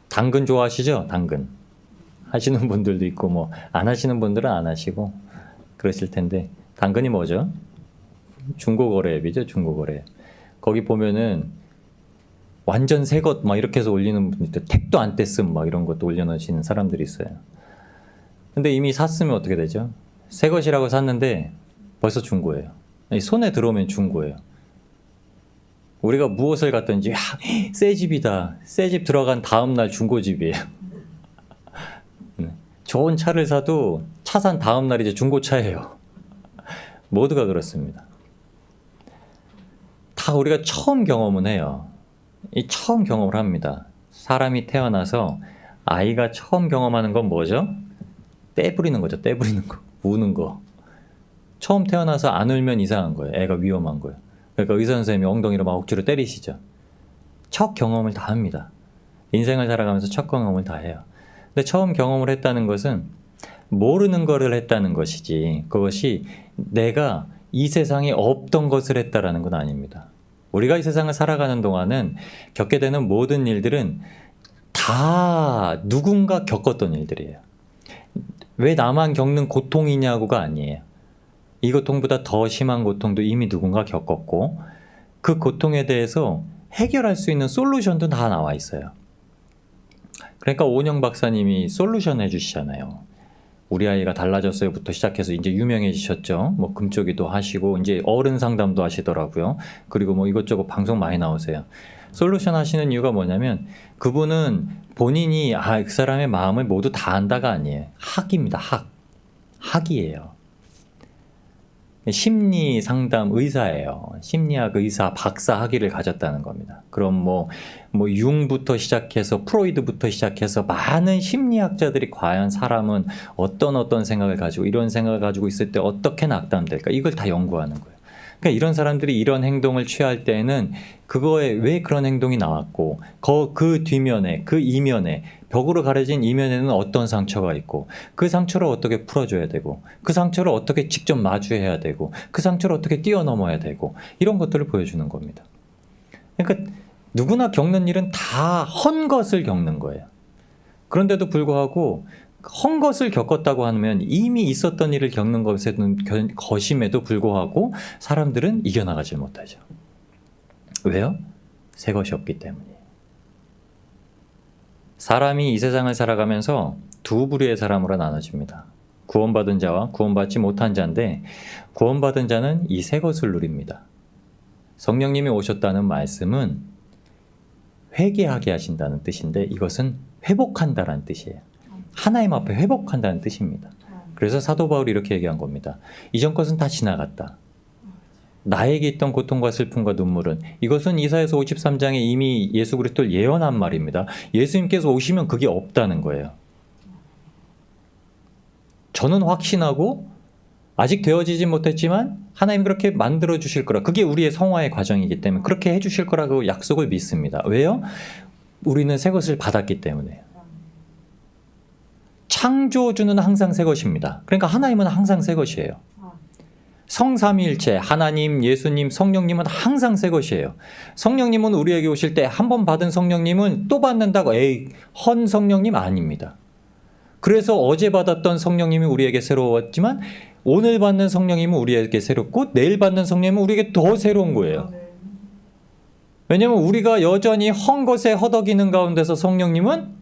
당근 좋아하시죠? 당근. 하시는 분들도 있고 뭐 안 하시는 분들은 안 하시고 그러실 텐데 당근이 뭐죠? 중고거래 앱이죠. 중고거래 앱. 거기 보면은 완전 새 것 막 이렇게 해서 올리는 분들 택도 안 뗐음 막 이런 것도 올려놓으시는 사람들이 있어요. 근데 이미 샀으면 어떻게 되죠? 새 것이라고 샀는데 벌써 중고예요. 손에 들어오면 중고예요. 우리가 무엇을 갖든지 새 집이다. 새 집 들어간 다음 날 중고집이에요. 좋은 차를 사도 차 산 다음 날 이제 중고차예요. 모두가 그렇습니다. 다 우리가 처음 경험은 해요. 이 처음 경험을 합니다. 사람이 태어나서 아이가 처음 경험하는 건 뭐죠? 떼 부리는 거죠. 떼 부리는 거. 우는 거. 처음 태어나서 안 울면 이상한 거예요. 애가 위험한 거예요. 그러니까 의사 선생님이 엉덩이로 막 억지로 때리시죠. 첫 경험을 다 합니다. 인생을 살아가면서 첫 경험을 다 해요. 근데 처음 경험을 했다는 것은 모르는 거를 했다는 것이지 그것이 내가 이 세상에 없던 것을 했다라는 건 아닙니다. 우리가 이 세상을 살아가는 동안은 겪게 되는 모든 일들은 다 누군가 겪었던 일들이에요. 왜 나만 겪는 고통이냐고가 아니에요. 이 고통보다 더 심한 고통도 이미 누군가 겪었고 그 고통에 대해서 해결할 수 있는 솔루션도 다 나와 있어요. 그러니까 오은영 박사님이 솔루션 해주시잖아요. 우리 아이가 달라졌어요부터 시작해서 이제 유명해지셨죠. 뭐 금쪽이도 하시고 이제 어른 상담도 하시더라고요. 그리고 뭐 이것저것 방송 많이 나오세요. 솔루션 하시는 이유가 뭐냐면 그분은 본인이 그 사람의 마음을 모두 다 안다가 아니에요. 학입니다. 학이에요. 심리 상담 의사예요. 심리학 의사 박사 학위를 가졌다는 겁니다. 그럼 뭐 융부터 시작해서 프로이드부터 시작해서 많은 심리학자들이 과연 사람은 어떤 생각을 가지고 이런 생각을 가지고 있을 때 어떻게 낙담될까 이걸 다 연구하는 거예요. 그러니까 이런 사람들이 이런 행동을 취할 때는 그거에 왜 그런 행동이 나왔고 그 뒷면에 그 이면에 벽으로 가려진 이면에는 어떤 상처가 있고 그 상처를 어떻게 풀어줘야 되고 그 상처를 어떻게 직접 마주해야 되고 그 상처를 어떻게 뛰어넘어야 되고 이런 것들을 보여주는 겁니다. 그러니까 누구나 겪는 일은 다 헌 것을 겪는 거예요. 그런데도 불구하고 헌 것을 겪었다고 하면 이미 있었던 일을 겪는 것임에도 불구하고 사람들은 이겨나가지 못하죠. 왜요? 새 것이 없기 때문이에요. 사람이 이 세상을 살아가면서 두 부류의 사람으로 나눠집니다. 구원받은 자와 구원받지 못한 자인데 구원받은 자는 이 새 것을 누립니다. 성령님이 오셨다는 말씀은 회개하게 하신다는 뜻인데 이것은 회복한다라는 뜻이에요. 하나님 앞에 회복한다는 뜻입니다. 그래서 사도 바울이 이렇게 얘기한 겁니다. 이전 것은 다 지나갔다. 나에게 있던 고통과 슬픔과 눈물은 이것은 이사야서 53장에 이미 예수 그리스도를 예언한 말입니다. 예수님께서 오시면 그게 없다는 거예요. 저는 확신하고 아직 되어지지 못했지만 하나님 그렇게 만들어 주실 거라. 그게 우리의 성화의 과정이기 때문에 그렇게 해 주실 거라고 약속을 믿습니다. 왜요? 우리는 새 것을 받았기 때문에. 창조주는 항상 새 것입니다. 그러니까 하나님은 항상 새 것이에요. 성삼위일체 하나님, 예수님, 성령님은 항상 새 것이에요. 성령님은 우리에게 오실 때 한 번 받은 성령님은 또 받는다고 헌 성령님 아닙니다. 그래서 어제 받았던 성령님이 우리에게 새로웠지만 오늘 받는 성령님은 우리에게 새롭고 내일 받는 성령님은 우리에게 더 새로운 거예요. 왜냐하면 우리가 여전히 헌 것에 허덕이는 가운데서 성령님은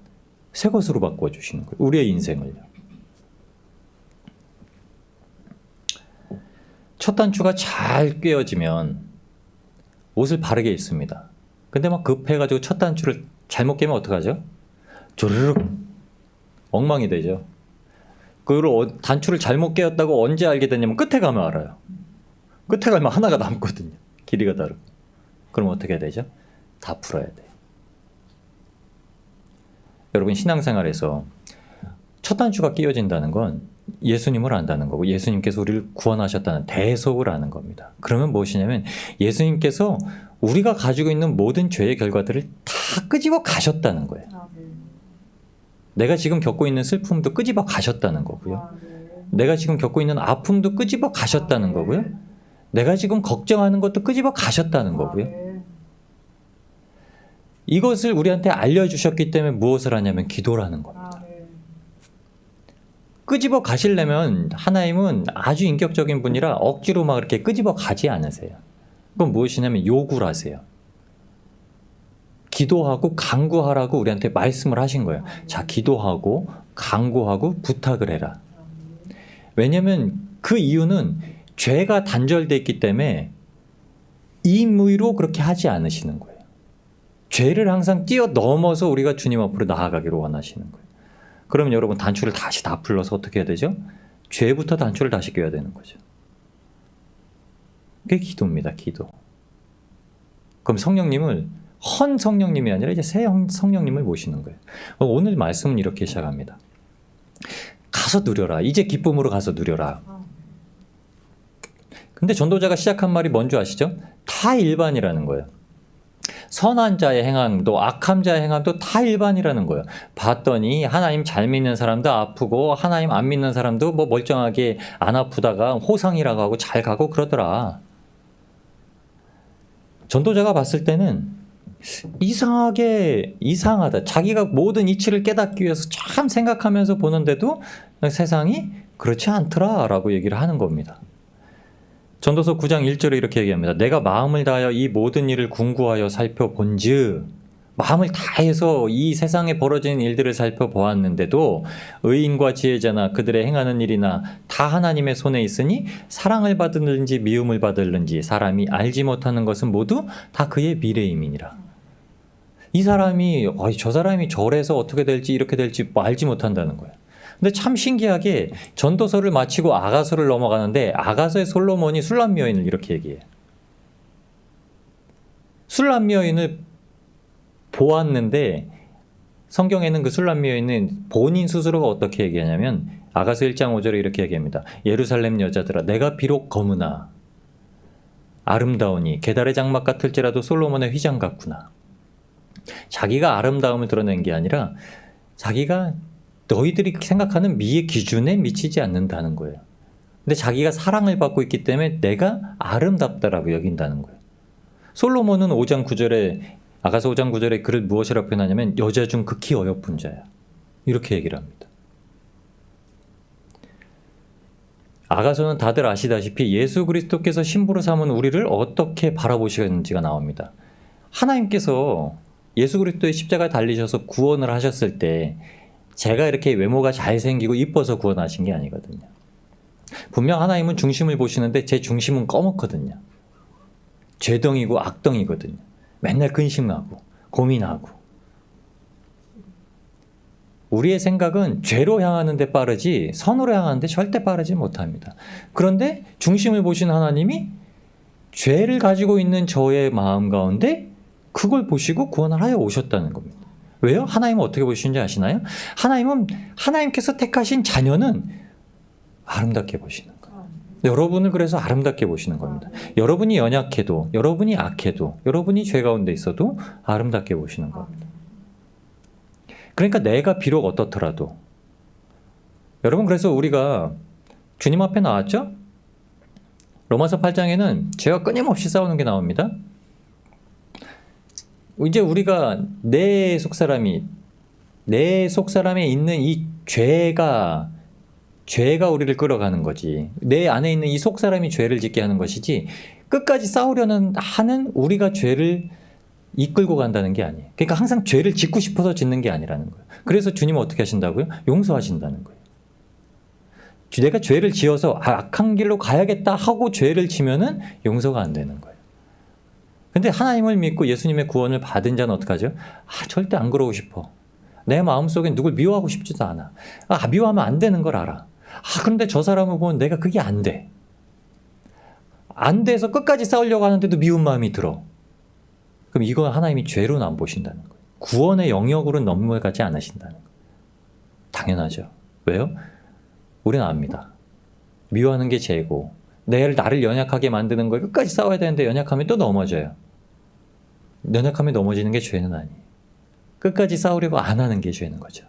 새 것으로 바꿔주시는 거예요. 우리의 인생을요. 첫 단추가 잘 꿰어지면 옷을 바르게 입습니다. 근데 막 급해가지고 첫 단추를 잘못 깨면 어떡하죠? 조르륵 엉망이 되죠. 그리고 단추를 잘못 깨었다고 언제 알게 됐냐면 끝에 가면 알아요. 끝에 가면 하나가 남거든요. 길이가 다르고. 그럼 어떻게 되죠? 다 풀어야 돼요. 여러분 신앙생활에서 첫 단추가 끼어진다는 건 예수님을 안다는 거고 예수님께서 우리를 구원하셨다는 대속을 아는 겁니다. 그러면 무엇이냐면 예수님께서 우리가 가지고 있는 모든 죄의 결과들을 다 끄집어 가셨다는 거예요. 내가 지금 겪고 있는 슬픔도 끄집어 가셨다는 거고요. 내가 지금 겪고 있는 아픔도 끄집어 가셨다는 거고요. 내가 지금 걱정하는 것도 끄집어 가셨다는 거고요. 이것을 우리한테 알려주셨기 때문에 무엇을 하냐면 기도를 하는 겁니다. 끄집어 가시려면 하나님은 아주 인격적인 분이라 억지로 막 이렇게 끄집어 가지 않으세요. 그건 무엇이냐면 요구를 하세요. 기도하고 간구하라고 우리한테 말씀을 하신 거예요. 자, 기도하고 간구하고 부탁을 해라. 왜냐면 그 이유는 죄가 단절되어 있기 때문에 임의로 그렇게 하지 않으시는 거예요. 죄를 항상 뛰어넘어서 우리가 주님 앞으로 나아가기를 원하시는 거예요. 그러면 여러분 단추를 다시 다 풀러서 어떻게 해야 되죠? 죄부터 단추를 다시 껴야 되는 거죠. 그게 기도입니다. 기도. 그럼 성령님을 헌 성령님이 아니라 이제 새 성령님을 모시는 거예요. 오늘 말씀은 이렇게 시작합니다. 가서 누려라. 이제 기쁨으로 가서 누려라. 근데 전도자가 시작한 말이 뭔지 아시죠? 다 일반이라는 거예요. 선한 자의 행함도 악한 자의 행함도 다 일반이라는 거예요. 봤더니 하나님 잘 믿는 사람도 아프고 하나님 안 믿는 사람도 뭐 멀쩡하게 안 아프다가 호상이라고 하고 잘 가고 그러더라. 전도자가 봤을 때는 이상하다. 자기가 모든 이치를 깨닫기 위해서 참 생각하면서 보는데도 세상이 그렇지 않더라 라고 얘기를 하는 겁니다. 전도서 9장 1절에 이렇게 얘기합니다. 내가 마음을 다하여 이 모든 일을 궁구하여 살펴본즉, 마음을 다해서 이 세상에 벌어지는 일들을 살펴보았는데도 의인과 지혜자나 그들의 행하는 일이나 다 하나님의 손에 있으니 사랑을 받을는지 미움을 받을는지 사람이 알지 못하는 것은 모두 다 그의 미래임이니라. 이 사람이 저 사람이 저래서 어떻게 될지 이렇게 될지 알지 못한다는 거예요. 근데 참 신기하게 전도서를 마치고 아가서를 넘어가는데 아가서의 솔로몬이 술람 여인을 이렇게 얘기해요. 술람 여인을 보았는데 성경에는 그 술람 여인은 본인 스스로가 어떻게 얘기하냐면 아가서 1장 5절에 이렇게 얘기합니다. 예루살렘 여자들아 내가 비록 거무나 아름다우니 계달의 장막 같을지라도 솔로몬의 휘장 같구나. 자기가 아름다움을 드러낸 게 아니라 자기가 너희들이 생각하는 미의 기준에 미치지 않는다는 거예요. 근데 자기가 사랑을 받고 있기 때문에 내가 아름답다라고 여긴다는 거예요. 솔로몬은 5장 9절에 아가서 5장 9절에 그를 무엇이라고 표현하냐면 여자 중 극히 어여쁜 자야. 이렇게 얘기를 합니다. 아가서는 다들 아시다시피 예수 그리스도께서 신부로 삼은 우리를 어떻게 바라보시는지가 나옵니다. 하나님께서 예수 그리스도의 십자가에 달리셔서 구원을 하셨을 때 제가 이렇게 외모가 잘생기고 이뻐서 구원하신 게 아니거든요. 분명 하나님은 중심을 보시는데 제 중심은 꺼멓거든요. 죄덩이고 악덩이거든요. 맨날 근심하고 고민하고. 우리의 생각은 죄로 향하는 데 빠르지 선으로 향하는 데 절대 빠르지 못합니다. 그런데 중심을 보신 하나님이 죄를 가지고 있는 저의 마음 가운데 그걸 보시고 구원을 하여 오셨다는 겁니다. 왜요? 하나님은 어떻게 보시는지 아시나요? 하나님은 하나님께서 택하신 자녀는 아름답게 보시는 거예요. 여러분을 그래서 아름답게 보시는 겁니다. 여러분이 연약해도 여러분이 악해도 여러분이 죄 가운데 있어도 아름답게 보시는 겁니다. 그러니까 내가 비록 어떻더라도 여러분 그래서 우리가 주님 앞에 나왔죠? 로마서 8장에는 죄와 끊임없이 싸우는 게 나옵니다. 이제 우리가 내 속사람에 있는 이 죄가 우리를 끌어가는 거지. 내 안에 있는 이 속사람이 죄를 짓게 하는 것이지 끝까지 싸우려는 하는 우리가 죄를 이끌고 간다는 게 아니에요. 그러니까 항상 죄를 짓고 싶어서 짓는 게 아니라는 거예요. 그래서 주님은 어떻게 하신다고요? 용서하신다는 거예요. 내가 죄를 지어서 악한 길로 가야겠다 하고 죄를 지면은 용서가 안 되는 거예요. 근데 하나님을 믿고 예수님의 구원을 받은 자는 어떡하죠? 절대 안 그러고 싶어. 내 마음속엔 누굴 미워하고 싶지도 않아. 미워하면 안 되는 걸 알아. 그런데 저 사람을 보면 내가 그게 안 돼. 안 돼서 끝까지 싸우려고 하는데도 미운 마음이 들어. 그럼 이건 하나님이 죄로는 안 보신다는 거예요. 구원의 영역으로 넘어가지 않으신다는 거예요. 당연하죠. 왜요? 우리는 압니다. 미워하는 게 죄고 나를 연약하게 만드는 거에 끝까지 싸워야 되는데 연약하면 또 넘어져요. 연약하면 넘어지는 게 죄는 아니에요. 끝까지 싸우려고 안 하는 게 죄는 거죠.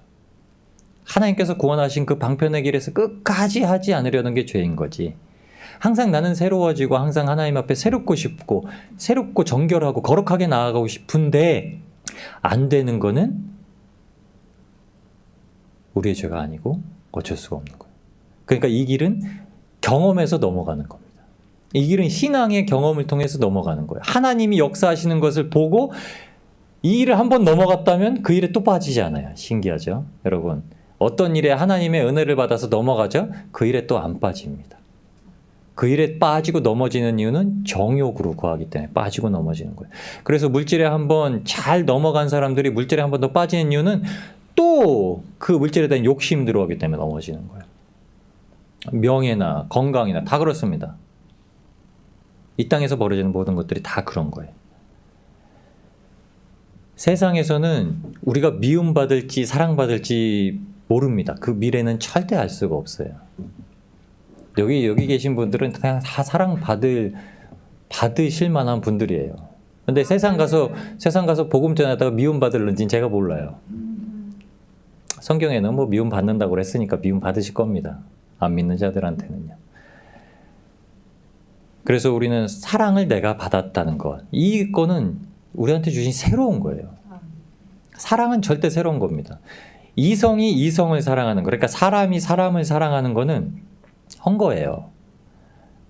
하나님께서 구원하신 그 방편의 길에서 끝까지 하지 않으려는 게 죄인 거지. 항상 나는 새로워지고 항상 하나님 앞에 새롭고 싶고 새롭고 정결하고 거룩하게 나아가고 싶은데 안 되는 거는 우리의 죄가 아니고 어쩔 수가 없는 거예요. 그러니까 이 길은 경험에서 넘어가는 겁니다. 이 길은 신앙의 경험을 통해서 넘어가는 거예요. 하나님이 역사하시는 것을 보고 이 일을 한번 넘어갔다면 그 일에 또 빠지지 않아요. 신기하죠? 여러분, 어떤 일에 하나님의 은혜를 받아서 넘어가죠? 그 일에 또 안 빠집니다. 그 일에 빠지고 넘어지는 이유는 정욕으로 구하기 때문에 빠지고 넘어지는 거예요. 그래서 물질에 한번 잘 넘어간 사람들이 물질에 한번 더 빠지는 이유는 또 그 물질에 대한 욕심 들어오기 때문에 넘어지는 거예요. 명예나 건강이나 다 그렇습니다. 이 땅에서 벌어지는 모든 것들이 다 그런 거예요. 세상에서는 우리가 미움받을지 사랑받을지 모릅니다. 그 미래는 절대 알 수가 없어요. 여기 계신 분들은 그냥 다 받으실 만한 분들이에요. 근데 세상 가서 복음 전하다가 미움받을는지는 제가 몰라요. 성경에는 뭐 미움 받는다고 그랬으니까 미움 받으실 겁니다. 안 믿는 자들한테는요. 그래서 우리는 사랑을 내가 받았다는 것, 이거는 우리한테 주신 새로운 거예요. 사랑은 절대 새로운 겁니다. 이성이 이성을 사랑하는 거, 그러니까 사람이 사람을 사랑하는 거는 헝거예요.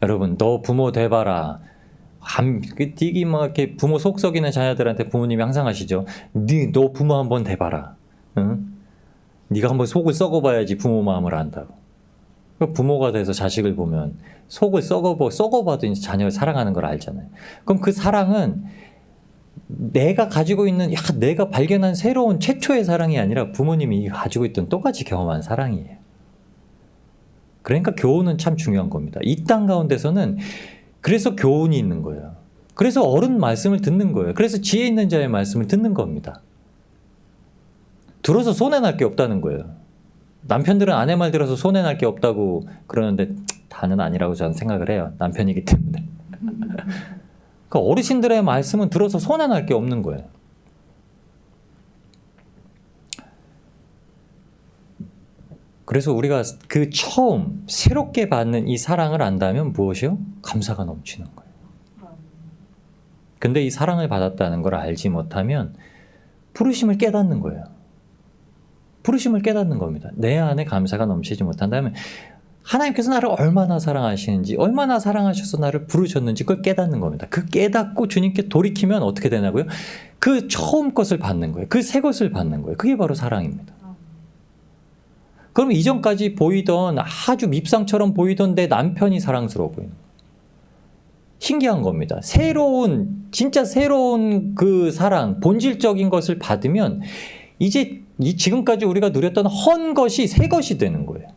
여러분, 너 부모 돼봐라. 되게 막 이렇게 부모 속 썩이는 자녀들한테 부모님이 항상 하시죠. 너 부모 한번 돼봐라. 응? 네가 한번 속을 썩어봐야지 부모 마음을 안다고. 부모가 돼서 자식을 보면 속을 썩어봐도 이제 자녀를 사랑하는 걸 알잖아요. 그럼 그 사랑은 내가 가지고 있는, 내가 발견한 새로운 최초의 사랑이 아니라 부모님이 가지고 있던 똑같이 경험한 사랑이에요. 그러니까 교훈은 참 중요한 겁니다. 이 땅 가운데서는 그래서 교훈이 있는 거예요. 그래서 어른 말씀을 듣는 거예요. 그래서 지혜 있는 자의 말씀을 듣는 겁니다. 들어서 손해날 게 없다는 거예요. 남편들은 아내 말 들어서 손해날 게 없다고 그러는데 다는 아니라고 저는 생각을 해요. 남편이기 때문에. 그러니까 어르신들의 말씀은 들어서 손해날 게 없는 거예요. 그래서 우리가 그 처음 새롭게 받는 이 사랑을 안다면 무엇이요? 감사가 넘치는 거예요. 근데 이 사랑을 받았다는 걸 알지 못하면 부르심을 깨닫는 거예요. 부르심을 깨닫는 겁니다. 내 안에 감사가 넘치지 못한다면 하나님께서 나를 얼마나 사랑하시는지, 얼마나 사랑하셔서 나를 부르셨는지 그걸 깨닫는 겁니다. 그 깨닫고 주님께 돌이키면 어떻게 되냐고요? 그 처음 것을 받는 거예요. 그 새 것을 받는 거예요. 그게 바로 사랑입니다. 그럼 이전까지 보이던 아주 밉상처럼 보이던 내 남편이 사랑스러워 보이는 거예요. 신기한 겁니다. 진짜 새로운 그 사랑, 본질적인 것을 받으면 이제 지금까지 우리가 누렸던 헌 것이 새 것이 되는 거예요.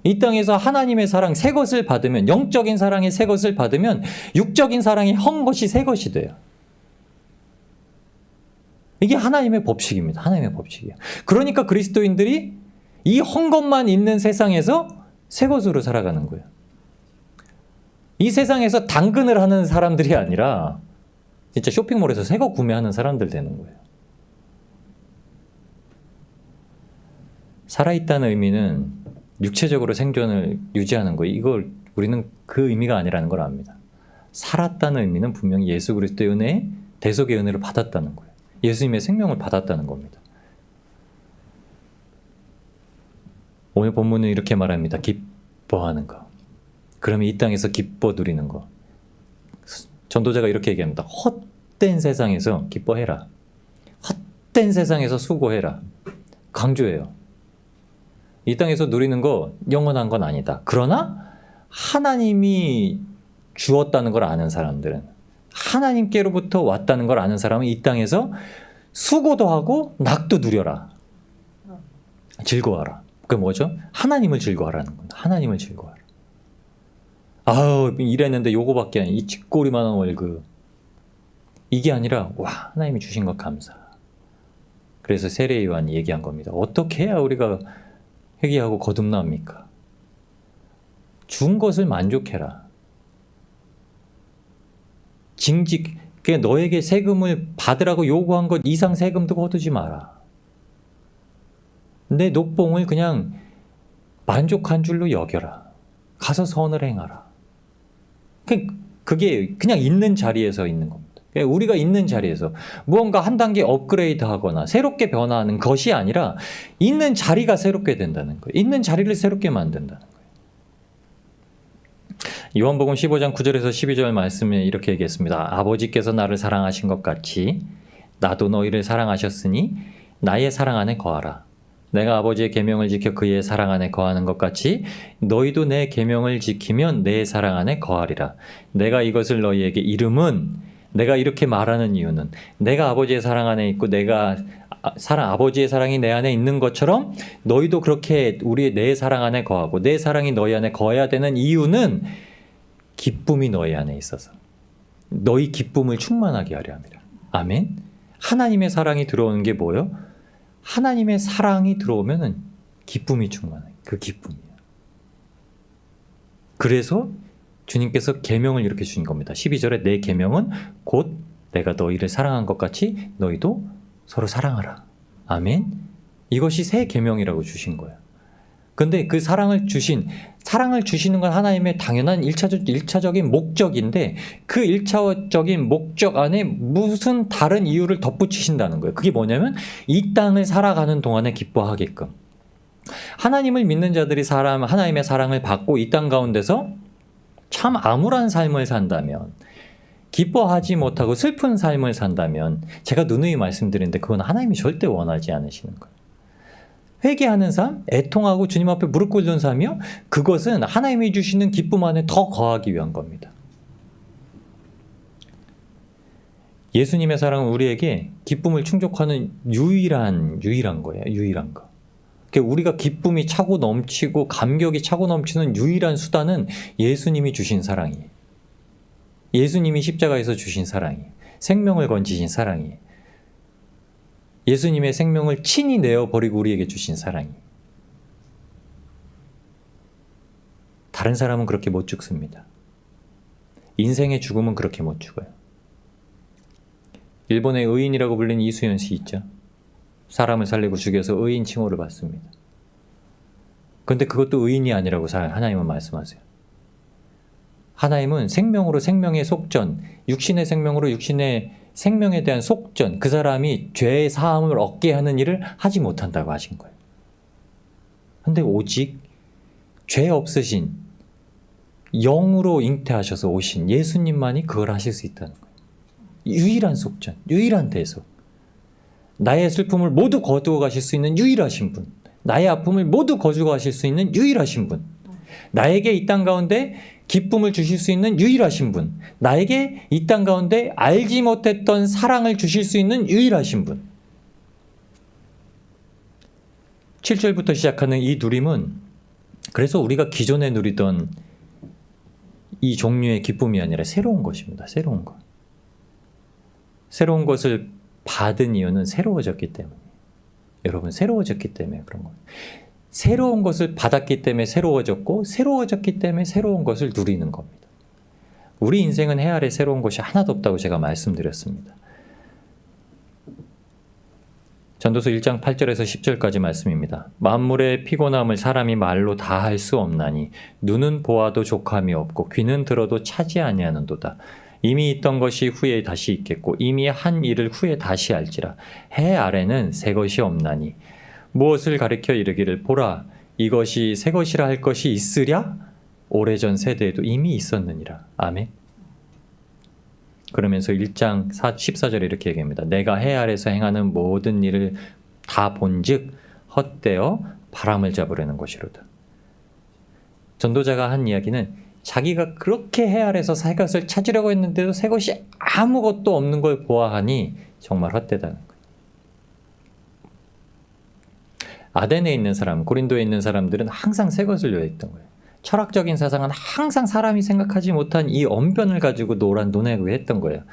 이 땅에서 하나님의 사랑 새 것을 받으면, 영적인 사랑의 새 것을 받으면 육적인 사랑의 헌 것이 새 것이 돼요. 이게 하나님의 법칙입니다. 하나님의 법칙이에요. 그러니까 그리스도인들이 이 헌 것만 있는 세상에서 새 것으로 살아가는 거예요. 이 세상에서 당근을 하는 사람들이 아니라 진짜 쇼핑몰에서 새 거 구매하는 사람들 되는 거예요. 살아있다는 의미는 육체적으로 생존을 유지하는 거예요. 이걸 우리는 그 의미가 아니라는 걸 압니다. 살았다는 의미는 분명히 예수 그리스도의 은혜에 대속의 은혜를 받았다는 거예요. 예수님의 생명을 받았다는 겁니다. 오늘 본문은 이렇게 말합니다. 기뻐하는 거. 그러면 이 땅에서 기뻐 누리는 거. 전도자가 이렇게 얘기합니다. 헛된 세상에서 기뻐해라. 헛된 세상에서 수고해라. 강조해요. 이 땅에서 누리는 거 영원한 건 아니다. 그러나 하나님이 주었다는 걸 아는 사람들은, 하나님께로부터 왔다는 걸 아는 사람은 이 땅에서 수고도 하고 낙도 누려라. 즐거워하라. 그게 뭐죠? 하나님을 즐거워하라는 겁니다. 하나님을 즐거워하라. 아우, 일했는데 요거밖에 아니야. 이 쥐꼬리만한 월급. 이게 아니라 와, 하나님이 주신 것 감사. 그래서 세례 요한이 얘기한 겁니다. 어떻게 해야 우리가 회개하고 거듭납니까? 준 것을 만족해라. 너에게 세금을 받으라고 요구한 것 이상 세금도 거두지 마라. 내 녹봉을 그냥 만족한 줄로 여겨라. 가서 선을 행하라. 그게 그냥 있는 자리에서 있는 겁니다. 우리가 있는 자리에서 무언가 한 단계 업그레이드 하거나 새롭게 변화하는 것이 아니라 있는 자리가 새롭게 된다는 거예요. 있는 자리를 새롭게 만든다는 거예요. 요한복음 15장 9절에서 12절 말씀에 이렇게 얘기했습니다. 아버지께서 나를 사랑하신 것 같이 나도 너희를 사랑하셨으니 나의 사랑 안에 거하라. 내가 아버지의 계명을 지켜 그의 사랑 안에 거하는 것 같이 너희도 내 계명을 지키면 내 사랑 안에 거하리라. 내가 이것을 너희에게 이름은, 내가 이렇게 말하는 이유는 내가 아버지의 사랑 안에 있고 내가 아버지의 사랑이 내 안에 있는 것처럼 너희도 그렇게 내 사랑 안에 거하고 내 사랑이 너희 안에 거해야 되는 이유는 기쁨이 너희 안에 있어서 너희 기쁨을 충만하게 하려 함이라. 아멘. 하나님의 사랑이 들어오는 게 뭐예요? 하나님의 사랑이 들어오면은 기쁨이 충만해. 그 기쁨이에요. 그래서 주님께서 계명을 이렇게 주신 겁니다. 12절에 내 계명은 곧 내가 너희를 사랑한 것 같이 너희도 서로 사랑하라. 아멘. 이것이 새 계명이라고 주신 거예요. 근데 그 사랑을 주시는 건 하나님의 당연한 일차적인 목적인데 그 일차적인 목적 안에 무슨 다른 이유를 덧붙이신다는 거예요. 그게 뭐냐면 이 땅을 살아가는 동안에 기뻐하게끔. 하나님을 믿는 자들이 하나님의 사랑을 받고 이 땅 가운데서 참 암울한 삶을 산다면, 기뻐하지 못하고 슬픈 삶을 산다면 제가 누누이 말씀드리는데 그건 하나님이 절대 원하지 않으시는 거예요. 회개하는 삶, 애통하고 주님 앞에 무릎 꿇는 삶이요, 그것은 하나님이 주시는 기쁨 안에 더 거하기 위한 겁니다. 예수님의 사랑은 우리에게 기쁨을 충족하는 유일한 거예요. 유일한 거. 우리가 기쁨이 차고 넘치고 감격이 차고 넘치는 유일한 수단은 예수님이 주신 사랑이에요. 예수님이 십자가에서 주신 사랑이에요. 생명을 건지신 사랑이에요. 예수님의 생명을 친히 내어버리고 우리에게 주신 사랑이에요. 다른 사람은 그렇게 못 죽습니다. 인생의 죽음은 그렇게 못 죽어요. 일본의 의인이라고 불린 이수연 씨 있죠. 사람을 살리고 죽여서 의인 칭호를 받습니다. 그런데 그것도 의인이 아니라고 하나님은 말씀하세요. 하나님은 생명으로 생명의 속전, 육신의 생명으로 육신의 생명에 대한 속전, 그 사람이 죄의 사함을 얻게 하는 일을 하지 못한다고 하신 거예요. 그런데 오직 죄 없으신 영으로 잉태하셔서 오신 예수님만이 그걸 하실 수 있다는 거예요. 유일한 속전, 유일한 대속. 나의 슬픔을 모두 거두어 가실 수 있는 유일하신 분, 나의 아픔을 모두 거두어 가실 수 있는 유일하신 분, 나에게 이 땅 가운데 기쁨을 주실 수 있는 유일하신 분, 나에게 이 땅 가운데 알지 못했던 사랑을 주실 수 있는 유일하신 분. 7절부터 시작하는 이 누림은 그래서 우리가 기존에 누리던 이 종류의 기쁨이 아니라 새로운 것입니다. 새로운 것. 새로운 것을 받은 이유는 새로워졌기 때문에. 여러분, 새로워졌기 때문에 그런 거예요. 새로운 것을 받았기 때문에 새로워졌고, 새로워졌기 때문에 새로운 것을 누리는 겁니다. 우리 인생은 해 아래 새로운 것이 하나도 없다고 제가 말씀드렸습니다. 전도서 1장 8절에서 10절까지 말씀입니다. 만물의 피곤함을 사람이 말로 다 할 수 없나니 눈은 보아도 족함이 없고 귀는 들어도 차지 아니하는도다. 이미 있던 것이 후에 다시 있겠고 이미 한 일을 후에 다시 알지라. 해 아래는 새 것이 없나니 무엇을 가리켜 이르기를 보라 이것이 새 것이라 할 것이 있으랴? 오래전 세대에도 이미 있었느니라. 아멘. 그러면서 1장 14절에 이렇게 얘기합니다. 내가 해 아래서 행하는 모든 일을 다 본즉 헛되어 바람을 잡으려는 것이로다. 전도자가 한 이야기는 자기가 그렇게 해 아래서 새 것을 찾으려고 했는데도 새 것이 아무것도 없는 걸 보아하니 정말 헛되다는 거예요. 아덴에 있는 사람, 고린도에 있는 사람들은 항상 새 것을 요했던 거예요. 철학적인 사상은 항상 사람이 생각하지 못한 이 언변을 가지고 논하고 했던 거예요.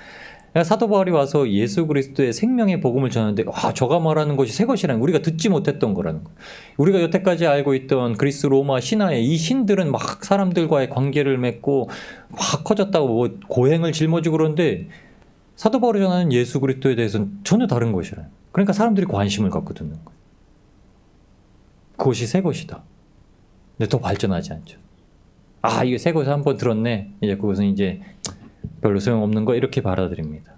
그러니까 사도 바울이 와서 예수 그리스도의 생명의 복음을 전하는데 저가 말하는 것이 새 것이라는 우리가 듣지 못했던 거라는 거예요. 우리가 여태까지 알고 있던 그리스 로마 신화의 이 신들은 막 사람들과의 관계를 맺고 확 커졌다고 뭐 고행을 짊어지고 그러는데 사도 바울이 전하는 예수 그리스도에 대해서는 전혀 다른 것이라는 거예요. 그러니까 사람들이 관심을 갖고 듣는 거예요. 그것이 새 것이다. 근데 더 발전하지 않죠. 이게 새 것을 한번 들었네. 이제 그것은 이제 별로 소용없는 거 이렇게 받아들입니다.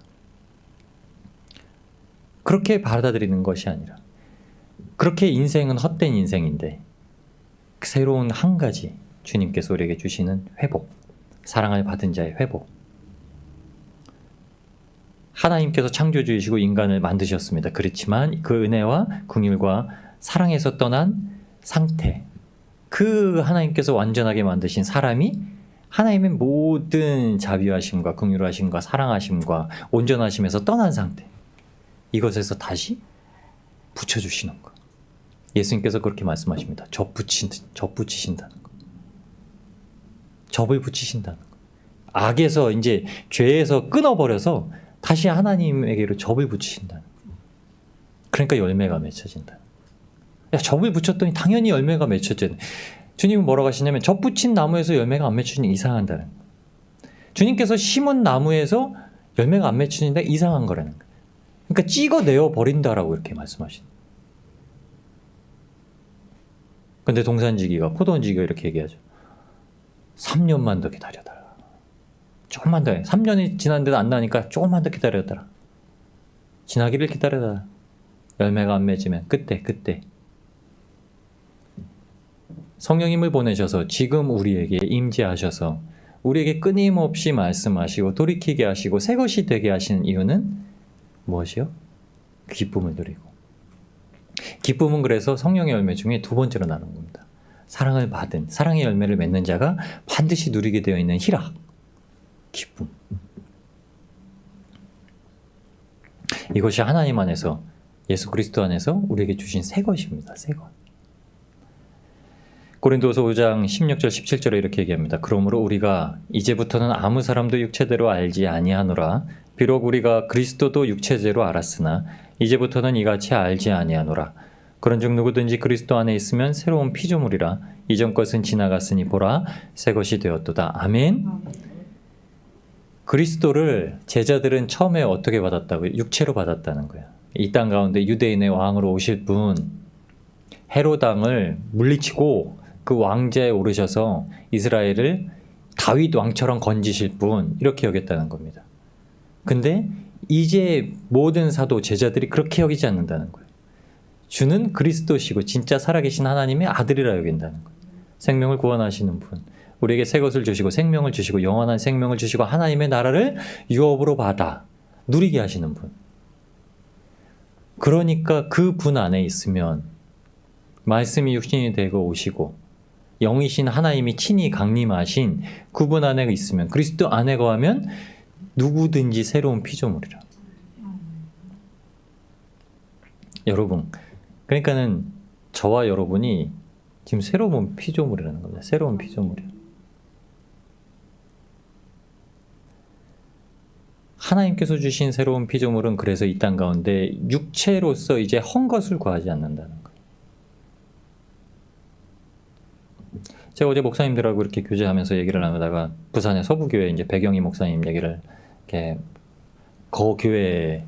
그렇게 받아들이는 것이 아니라, 그렇게 인생은 헛된 인생인데 새로운 한 가지 주님께서 우리에게 주시는 회복, 사랑을 받은 자의 회복. 하나님께서 창조주이시고 인간을 만드셨습니다. 그렇지만 그 은혜와 긍휼과 사랑에서 떠난 상태, 그 하나님께서 완전하게 만드신 사람이 하나님의 모든 자비하심과 긍휼하심과 사랑하심과 온전하심에서 떠난 상태, 이것에서 다시 붙여주시는 것. 예수님께서 그렇게 말씀하십니다. 접붙이신다는 것. 접을 붙이신다는 것. 악에서 이제 죄에서 끊어버려서 다시 하나님에게로 접을 붙이신다는 것. 그러니까 열매가 맺혀진다. 야, 접을 붙였더니 당연히 열매가 맺혀져야 돼. 주님은 뭐라고 하시냐면 접 붙인 나무에서 열매가 안 맺히니 이상한다는 거예요. 주님께서 심은 나무에서 열매가 안 맺히는데 이상한 거라는 거예요. 그러니까 찍어내어 버린다라고 이렇게 말씀하시는 거예요. 근데 동산지기가, 포도원지기가 이렇게 얘기하죠. 3년만 더 기다려달라. 조금만 더 해. 3년이 지났는데도 안 나니까 조금만 더 기다려달라. 지나기를 기다려달라. 열매가 안 맺으면 그때 성령님을 보내셔서 지금 우리에게 임재하셔서 우리에게 끊임없이 말씀하시고 돌이키게 하시고 새 것이 되게 하시는 이유는 무엇이요? 기쁨을 누리고. 기쁨은 그래서 성령의 열매 중에 두 번째로 나눈 겁니다. 사랑을 받은, 사랑의 열매를 맺는 자가 반드시 누리게 되어 있는 희락, 기쁨. 이것이 하나님 안에서, 예수 그리스도 안에서 우리에게 주신 새 것입니다. 새 것. 고린도서 5장 16절 17절에 이렇게 얘기합니다. 그러므로 우리가 이제부터는 아무 사람도 육체대로 알지 아니하노라. 비록 우리가 그리스도도 육체대로 알았으나 이제부터는 이같이 알지 아니하노라. 그런즉 누구든지 그리스도 안에 있으면 새로운 피조물이라. 이전 것은 지나갔으니 보라 새 것이 되었도다. 아멘. 그리스도를 제자들은 처음에 어떻게 받았다고요? 육체로 받았다는 거예요. 이 땅 가운데 유대인의 왕으로 오실 분, 헤롯 왕을 물리치고 그 왕좌에 오르셔서 이스라엘을 다윗 왕처럼 건지실 분, 이렇게 여겼다는 겁니다. 근데 이제 모든 사도 제자들이 그렇게 여기지 않는다는 거예요. 주는 그리스도시고 진짜 살아계신 하나님의 아들이라 여긴다는 거예요. 생명을 구원하시는 분, 우리에게 새 것을 주시고 생명을 주시고 영원한 생명을 주시고 하나님의 나라를 유업으로 받아 누리게 하시는 분. 그러니까 그 분 안에 있으면 말씀이 육신이 되고 오시고 영이신 하나님이 친히 강림하신 그분 안에 있으면, 그리스도 안에 거하면 누구든지 새로운 피조물이라. 여러분, 그러니까는 저와 여러분이 지금 새로운 피조물이라는 겁니다. 새로운 피조물이요. 하나님께서 주신 새로운 피조물은 그래서 이 땅 가운데 육체로서 이제 헛 것을 구하지 않는다는 거예요. 제가 어제 목사님들하고 이렇게 교제하면서 얘기를 나누다가 부산의 서부교회 이제 백영희 목사님 얘기를 이렇게, 그 교회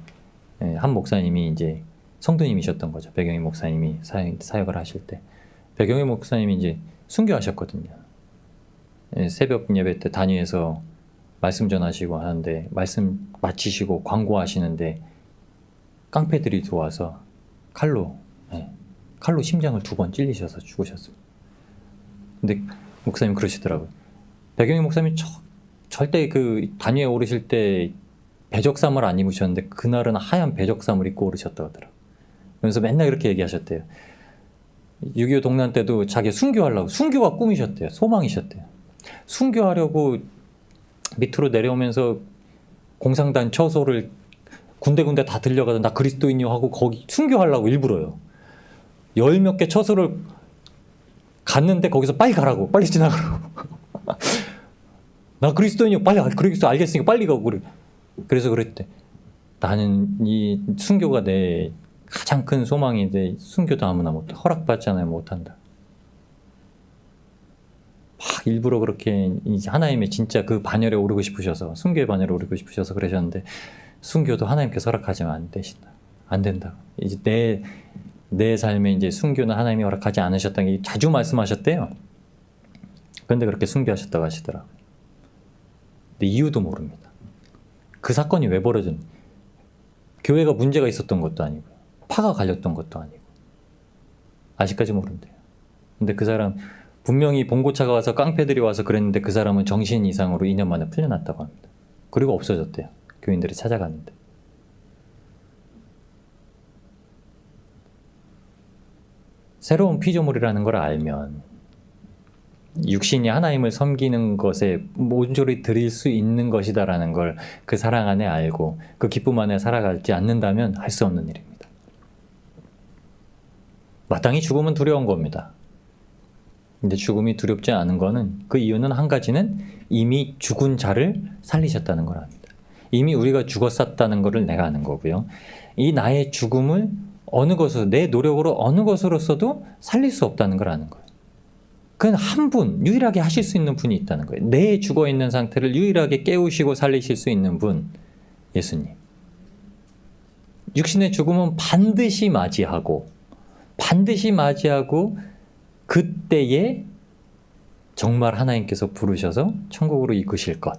한 목사님이 이제 성도님이셨던 거죠. 백영희 목사님이 사역을 하실 때 백영희 목사님이 이제 순교하셨거든요. 새벽 예배 때 단위에서 말씀 전하시고 하는데 말씀 마치시고 광고하시는데 깡패들이 들어와서 칼로 심장을 2번 찔리셔서 죽으셨습니다. 근데 목사님 그러시더라고요. 백영희 목사님이 절대 그 단위에 오르실 때 배적삼을 안 입으셨는데 그날은 하얀 배적삼을 입고 오르셨다고 하더라고요. 그래서 맨날 이렇게 얘기하셨대요. 6.25 동란 때도 자기 순교하려고, 순교가 꿈이셨대요. 소망이셨대요. 순교하려고 밑으로 내려오면서 공상단 처소를 군데군데 다 들려가서 나 그리스도인이요 하고 거기 순교하려고 일부러요. 10몇 개 처소를 갔는데 거기서 빨리 가라고, 빨리 지나가라고. 나 그리스도인이요, 빨리 그리스도 알겠으니까 빨리 가고 그래. 그래서 그랬대. 나는 이 순교가 내 가장 큰 소망인데 순교도 아무나 못해. 허락받잖아요, 못한다. 막 일부러 그렇게 이제 하나님의 진짜 그 반열에 오르고 싶으셔서, 순교의 반열에 오르고 싶으셔서 그러셨는데 순교도 하나님께서 허락하지면 안 되신다. 안 된다. 이제 내 삶에 이제 순교는 하나님이 허락하지 않으셨다는 게 자주 말씀하셨대요. 그런데 그렇게 순교하셨다고 하시더라고요. 근데 이유도 모릅니다. 그 사건이 왜 벌어졌는지. 교회가 문제가 있었던 것도 아니고 파가 갈렸던 것도 아니고 아직까지 모른대요. 근데 그 사람 분명히 봉고차가 와서 깡패들이 와서 그랬는데 그 사람은 정신 이상으로 2년 만에 풀려났다고 합니다. 그리고 없어졌대요. 교인들이 찾아갔는데. 새로운 피조물이라는 걸 알면 육신이 하나님을 섬기는 것에 온전히 드릴 수 있는 것이다라는 걸 그 사랑 안에 알고 그 기쁨 안에 살아가지 않는다면 할 수 없는 일입니다. 마땅히 죽음은 두려운 겁니다. 근데 죽음이 두렵지 않은 거는 그 이유는 한 가지는 이미 죽은 자를 살리셨다는 걸 압니다. 이미 우리가 죽었었다는 것을 내가 아는 거고요. 이 나의 죽음을 어느 것으로 내 노력으로 어느 것으로서도 살릴 수 없다는 걸 아는 거예요. 그건 한 분, 유일하게 하실 수 있는 분이 있다는 거예요. 내 죽어있는 상태를 유일하게 깨우시고 살리실 수 있는 분, 예수님. 육신의 죽음은 반드시 맞이하고 그때에 정말 하나님께서 부르셔서 천국으로 이끄실 것.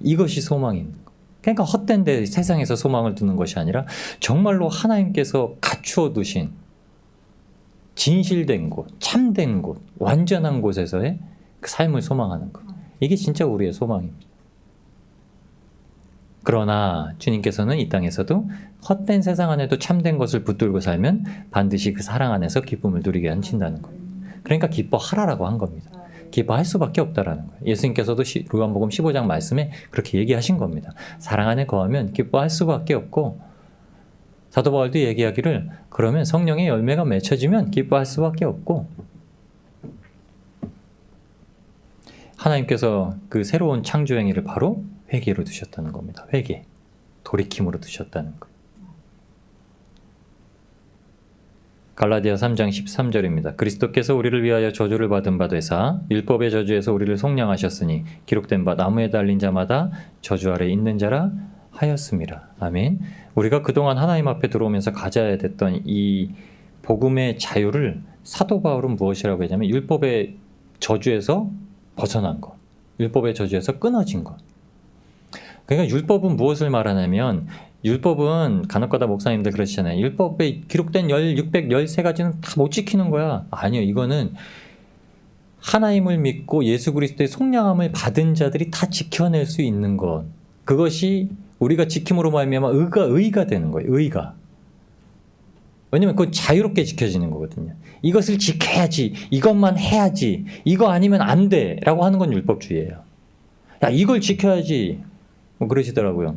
이것이 소망입니다. 그러니까 헛된 데 세상에서 소망을 두는 것이 아니라 정말로 하나님께서 갖추어 두신 진실된 곳, 참된 곳, 완전한 곳에서의 그 삶을 소망하는 것. 이게 진짜 우리의 소망입니다. 그러나 주님께서는 이 땅에서도 헛된 세상 안에도 참된 것을 붙들고 살면 반드시 그 사랑 안에서 기쁨을 누리게 하신다는 거예요. 그러니까 기뻐하라라고 한 겁니다. 기뻐할 수밖에 없다라는 거예요. 예수님께서도 요한복음 15장 말씀에 그렇게 얘기하신 겁니다. 사랑 안에 거하면 기뻐할 수밖에 없고, 사도 바울도 얘기하기를 그러면 성령의 열매가 맺혀지면 기뻐할 수밖에 없고, 하나님께서 그 새로운 창조 행위를 바로 회개로 두셨다는 겁니다. 회개, 돌이킴으로 두셨다는 거예요. 갈라디아 3장 13절입니다. 그리스도께서 우리를 위하여 저주를 받은 바 되사 율법의 저주에서 우리를 속량하셨으니 기록된 바 나무에 달린 자마다 저주 아래 있는 자라 하였음이라. 아멘. 우리가 그동안 하나님 앞에 들어오면서 가져야 됐던 이 복음의 자유를 사도 바울은 무엇이라고 했냐면 율법의 저주에서 벗어난 것, 율법의 저주에서 끊어진 것. 그러니까 율법은 무엇을 말하냐면, 율법은 간혹가다 목사님들 그러시잖아요. 율법에 기록된 613가지는 다 못 지키는 거야. 아니요. 이거는 하나님을 믿고 예수 그리스도의 속량함을 받은 자들이 다 지켜낼 수 있는 것. 그것이 우리가 지킴으로 말미암아 의가 되는 거예요. 의가. 왜냐면 그건 자유롭게 지켜지는 거거든요. 이것을 지켜야지, 이것만 해야지, 이거 아니면 안 돼 라고 하는 건 율법주의예요. 야, 이걸 지켜야지 뭐 그러시더라고요.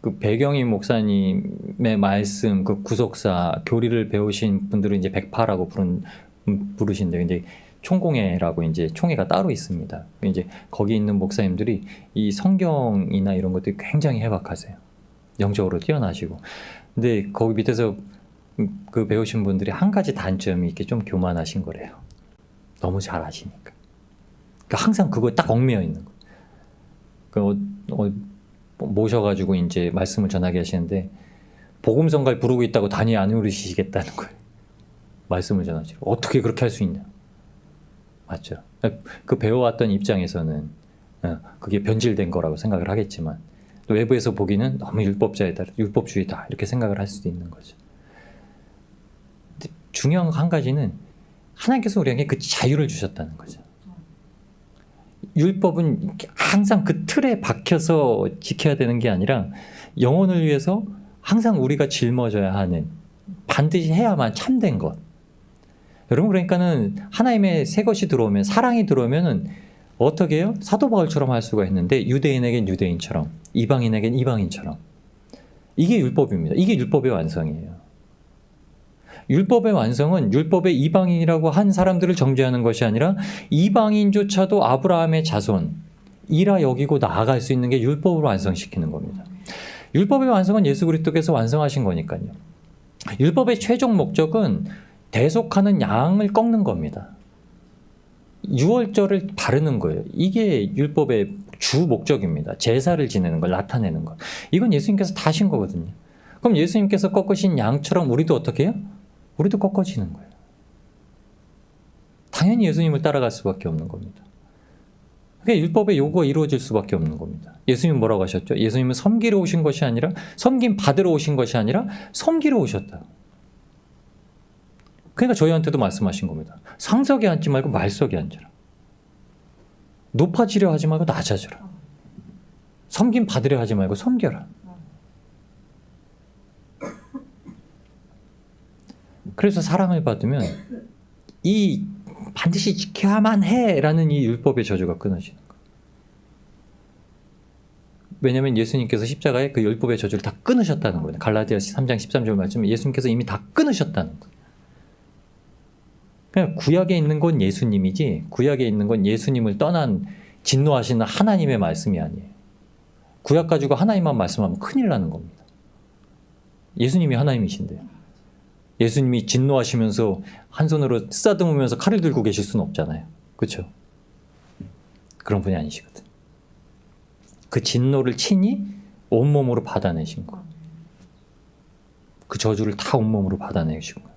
그 배경임 목사님의 말씀, 그 구속사, 교리를 배우신 분들은 이제 백파라고 부르신대요. 이제 총공회라고 이제 총회가 따로 있습니다. 이제 거기 있는 목사님들이 이 성경이나 이런 것들이 굉장히 해박하세요. 영적으로 뛰어나시고. 근데 거기 밑에서 그 배우신 분들이 한 가지 단점이 이렇게 좀 교만하신 거래요. 너무 잘 아시니까. 그러니까 항상 그거에 딱 얽매여 있는 거. 모셔가지고 이제 말씀을 전하게 하시는데 복음성가를 부르고 있다고 단위 안 울으시겠다는 거예요. 말씀을 전하시고 어떻게 그렇게 할 수 있냐. 맞죠. 그 배워왔던 입장에서는 그게 변질된 거라고 생각을 하겠지만 또 외부에서 보기는 너무 율법주의다 이렇게 생각을 할 수도 있는 거죠. 근데 중요한 한 가지는 하나님께서 우리에게 그 자유를 주셨다는 거죠. 율법은 항상 그 틀에 박혀서 지켜야 되는 게 아니라 영혼을 위해서 항상 우리가 짊어져야 하는, 반드시 해야만 참된 것. 여러분, 그러니까는 하나님의 새 것이 들어오면, 사랑이 들어오면은 어떻게 해요? 사도 바울처럼 할 수가 있는데 유대인에겐 유대인처럼, 이방인에겐 이방인처럼. 이게 율법입니다. 이게 율법의 완성이에요. 율법의 완성은 율법의 이방인이라고 한 사람들을 정죄하는 것이 아니라 이방인조차도 아브라함의 자손이라 여기고 나아갈 수 있는 게 율법으로 완성시키는 겁니다. 율법의 완성은 예수 그리스도께서 완성하신 거니까요. 율법의 최종 목적은 대속하는 양을 꺾는 겁니다. 유월절을 바르는 거예요. 이게 율법의 주 목적입니다. 제사를 지내는 걸 나타내는 것. 이건 예수님께서 다 하신 거거든요. 그럼 예수님께서 꺾으신 양처럼 우리도 어떻게 해요? 우리도 꺾어지는 거예요. 당연히 예수님을 따라갈 수밖에 없는 겁니다. 그러니까 율법의 요구가 이루어질 수밖에 없는 겁니다. 예수님은 뭐라고 하셨죠? 예수님은 섬기러 오신 것이 아니라, 섬김 받으러 오신 것이 아니라 섬기러 오셨다. 그러니까 저희한테도 말씀하신 겁니다. 상석에 앉지 말고 말석에 앉아라. 높아지려 하지 말고 낮아져라. 섬김 받으려 하지 말고 섬겨라. 그래서 사랑을 받으면 이 반드시 지켜야만 해라는 이 율법의 저주가 끊어지는 거예요. 왜냐하면 예수님께서 십자가에 그 율법의 저주를 다 끊으셨다는 거예요. 갈라디아서 3장 13절 말씀, 예수님께서 이미 다 끊으셨다는 거예요. 그냥 구약에 있는 건 예수님이지, 구약에 있는 건 예수님을 떠난 진노하시는 하나님의 말씀이 아니에요. 구약 가지고 하나님만 말씀하면 큰일 나는 겁니다. 예수님이 하나님이신데요. 예수님이 진노하시면서 한 손으로 쓰다듬으면서 칼을 들고 계실 수는 없잖아요. 그렇죠? 그런 분이 아니시거든. 그 진노를 친히 온몸으로 받아내신 거. 그 저주를 다 온몸으로 받아내신 거.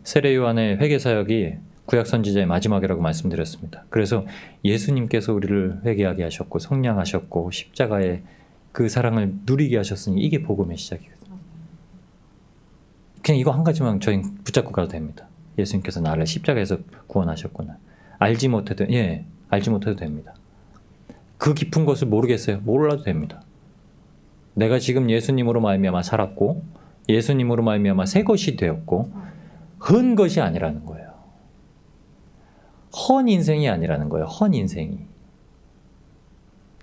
세례 요한의 회개 사역이 구약 선지자의 마지막이라고 말씀드렸습니다. 그래서 예수님께서 우리를 회개하게 하셨고 성량하셨고 십자가의 그 사랑을 누리게 하셨으니 이게 복음의 시작이거든요. 그냥 이거 한 가지만 저희 붙잡고 가도 됩니다. 예수님께서 나를 십자가에서 구원하셨구나. 알지 못해도 됩니다. 그 깊은 것을 모르겠어요. 몰라도 됩니다. 내가 지금 예수님으로 말미암아 살았고 예수님으로 말미암아 새 것이 되었고 헌 것이 아니라는 거예요. 헌 인생이 아니라는 거예요. 헌 인생이.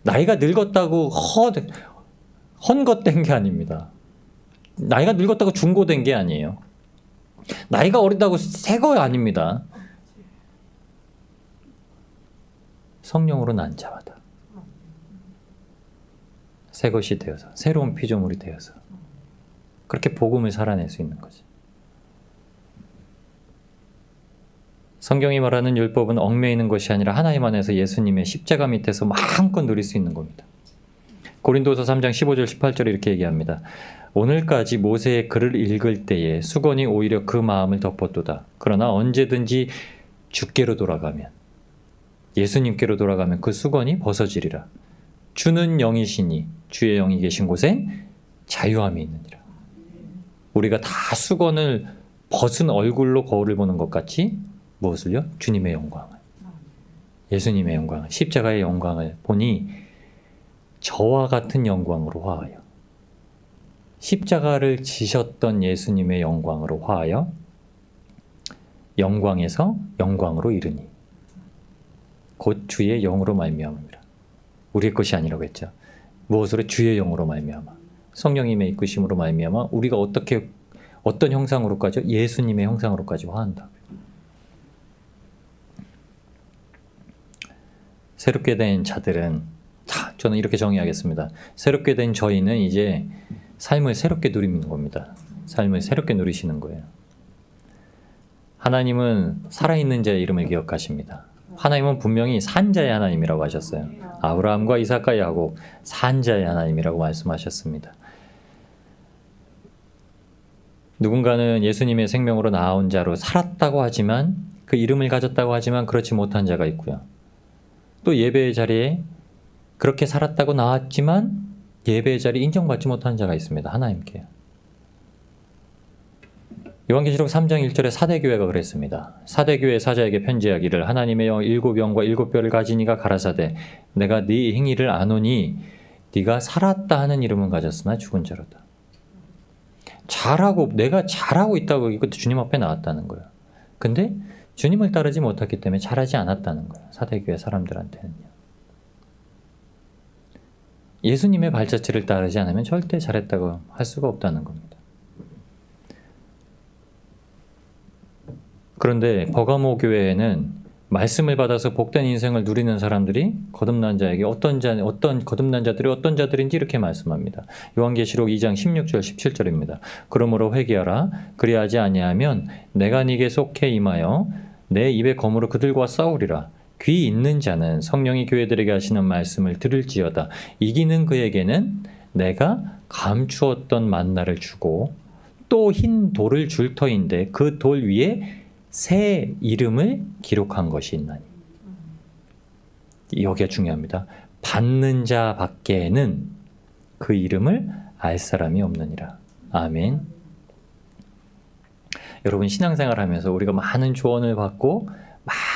나이가 늙었다고 헌것된 게 아닙니다. 나이가 늙었다고 중고된 게 아니에요. 나이가 어리다고 새 거 아닙니다. 성령으로 난 자마다 새 것이 되어서 새로운 피조물이 되어서 그렇게 복음을 살아낼 수 있는 거지. 성경이 말하는 율법은 얽매이는 것이 아니라 하나님 안에서 예수님의 십자가 밑에서 마음껏 누릴 수 있는 겁니다. 고린도서 3장 15절 18절에 이렇게 얘기합니다. 오늘까지 모세의 글을 읽을 때에 수건이 오히려 그 마음을 덮었도다. 그러나 언제든지 주께로 돌아가면, 예수님께로 돌아가면 그 수건이 벗어지리라. 주는 영이시니 주의 영이 계신 곳엔 자유함이 있느니라. 우리가 다 수건을 벗은 얼굴로 거울을 보는 것 같이 무엇을요? 주님의 영광을, 예수님의 영광을, 십자가의 영광을 보니 저와 같은 영광으로 화하여, 십자가를 지셨던 예수님의 영광으로 화하여 영광에서 영광으로 이르니 곧 주의 영으로 말미암음이라. 우리의 것이 아니라고 했죠. 무엇으로? 주의 영으로 말미암아, 성령님의 이끄심으로 말미암아 우리가 어떤 형상으로까지? 예수님의 형상으로까지 화한다. 새롭게 된 자들은, 저는 이렇게 정의하겠습니다. 새롭게 된 저희는 이제 삶을 새롭게 누리는 겁니다. 삶을 새롭게 누리시는 거예요. 하나님은 살아있는 자의 이름을 기억하십니다. 하나님은 분명히 산자의 하나님이라고 하셨어요. 아브라함과 이삭과 야곱, 산자의 하나님이라고 말씀하셨습니다. 누군가는 예수님의 생명으로 나온 자로 살았다고 하지만, 그 이름을 가졌다고 하지만 그렇지 못한 자가 있고요. 또 예배의 자리에 그렇게 살았다고 나왔지만 예배의 자리에 인정받지 못한 자가 있습니다. 하나님께요. 요한계시록 3장 1절에 사대교회가 그랬습니다. 사대교회 사자에게 편지하기를 하나님의 영 7영과 7뼈를 가진 이가 가라사대 내가 네 행위를 아노니 네가 살았다 하는 이름은 가졌으나 죽은 자로다. 내가 잘하고 있다고 이것도 주님 앞에 나왔다는 거예요. 근데 주님을 따르지 못했기 때문에 잘하지 않았다는 거예요. 사대교회 사람들한테는요. 예수님의 발자취를 따르지 않으면 절대 잘했다고 할 수가 없다는 겁니다. 그런데 버가모 교회에는 말씀을 받아서 복된 인생을 누리는 사람들이 거듭난 자에게 어떤 거듭난 자들이 어떤 자들인지 이렇게 말씀합니다. 요한계시록 2장 16절 17절입니다. 그러므로 회개하라. 그리하지 아니하면 내가 네게 속해 임하여 내 입의 검으로 그들과 싸우리라. 귀 있는 자는 성령이 교회들에게 하시는 말씀을 들을지어다. 이기는 그에게는 내가 감추었던 만나를 주고 또 흰 돌을 줄 터인데 그 돌 위에 새 이름을 기록한 것이 있나니. 여기가 중요합니다. 받는 자 밖에는 그 이름을 알 사람이 없느니라. 아멘. 여러분 신앙생활 하면서 우리가 많은 조언을 받고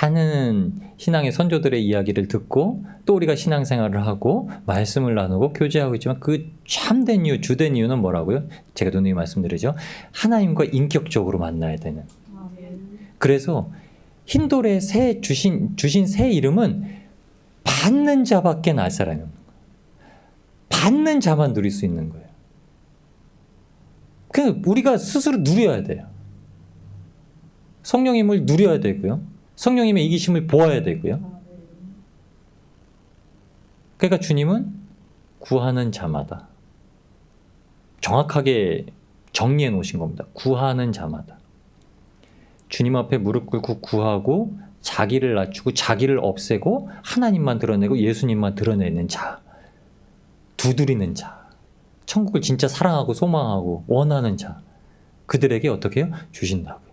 많은 신앙의 선조들의 이야기를 듣고 또 우리가 신앙생활을 하고 말씀을 나누고 교제하고 있지만 그 참된 이유, 주된 이유는 뭐라고요? 제가 누누이 말씀드리죠. 하나님과 인격적으로 만나야 되는. 그래서 흰돌에 주신 새 이름은 받는 자밖에 알 사람이 없는 거예요. 받는 자만 누릴 수 있는 거예요. 그 우리가 스스로 누려야 돼요. 성령님을 누려야 되고요. 성령님의 이기심을 보아야 되고요. 그러니까 주님은 구하는 자마다 정확하게 정리해 놓으신 겁니다. 구하는 자마다. 주님 앞에 무릎 꿇고 구하고 자기를 낮추고 자기를 없애고 하나님만 드러내고 예수님만 드러내는 자. 두드리는 자. 천국을 진짜 사랑하고 소망하고 원하는 자. 그들에게 어떻게 해요? 주신다고요.